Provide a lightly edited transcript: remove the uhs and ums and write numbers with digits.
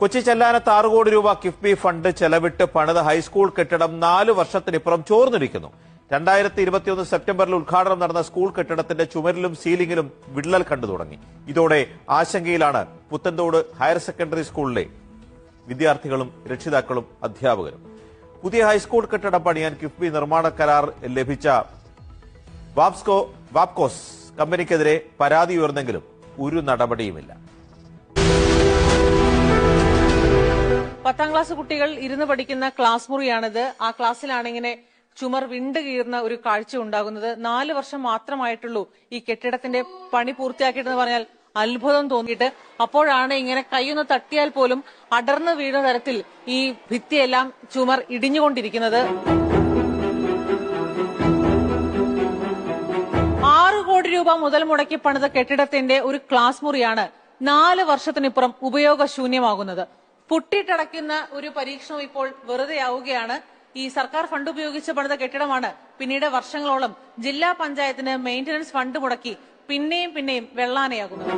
കൊച്ചി ചെല്ലാനത്ത് 6 കോടി രൂപ കിഫ്ബി ഫണ്ട് ചെലവിട്ട് പണിത ഹൈസ്കൂൾ കെട്ടിടം 4 വർഷത്തിനിപ്പുറം ചോർന്നിരിക്കുന്നു. 2021 സെപ്റ്റംബറിൽ ഉദ്ഘാടനം നടന്ന സ്കൂൾ കെട്ടിടത്തിന്റെ ചുമരിലും സീലിംഗിലും വിള്ളൽ കണ്ടു തുടങ്ങി. ഇതോടെ ആശങ്കയിലാണ് പുത്തൻതോട് ഹയർ സെക്കൻഡറി സ്കൂളിലെ വിദ്യാർത്ഥികളും രക്ഷിതാക്കളും അധ്യാപകരും. പുതിയ ഹൈസ്കൂൾ കെട്ടിടം പണിയാൻ കിഫ്ബി നിർമ്മാണ കരാർ ലഭിച്ച വാപ്കോസ് കമ്പനിക്കെതിരെ പരാതി ഉയർന്നെങ്കിലും ഒരു നടപടിയുമില്ല. 10ാം ക്ലാസ് കുട്ടികൾ ഇരുന്ന് പഠിക്കുന്ന ക്ലാസ് മുറിയാണിത്. ആ ക്ലാസ്സിലാണ് ഇങ്ങനെ ചുമർ വിണ്ട് കീറുന്ന ഒരു കാഴ്ച ഉണ്ടാകുന്നത്. 4 വർഷം മാത്രമായിട്ടുള്ളൂ ഈ കെട്ടിടത്തിന്റെ പണി പൂർത്തിയാക്കിയിട്ടെന്ന് പറഞ്ഞാൽ അത്ഭുതം തോന്നിയിട്ട്. അപ്പോഴാണ് ഇങ്ങനെ കൈയൊന്ന് തട്ടിയാൽ പോലും അടർന്നു വീഴുന്ന തരത്തിൽ ഈ ഭിത്തിയെല്ലാം ചുമർ ഇടിഞ്ഞുകൊണ്ടിരിക്കുന്നത്. 6 കോടി രൂപ മുതൽ മുടക്കി പണിത കെട്ടിടത്തിന്റെ ഒരു ക്ലാസ് മുറിയാണ് 4 വർഷത്തിനിപ്പുറം ഉപയോഗശൂന്യമാകുന്നത്. പൊട്ടിട്ടടയ്ക്കുന്ന ഒരു പരീക്ഷണം ഇപ്പോൾ വെറുതെയാവുകയാണ്. ഈ സർക്കാർ ഫണ്ട് ഉപയോഗിച്ച് പണിത കെട്ടിടമാണ് പിന്നീട് വർഷങ്ങളോളം ജില്ലാ പഞ്ചായത്തിന് മെയിന്റനൻസ് ഫണ്ട് മുടക്കി പിന്നെയും വെള്ളാനയാകുന്നത്.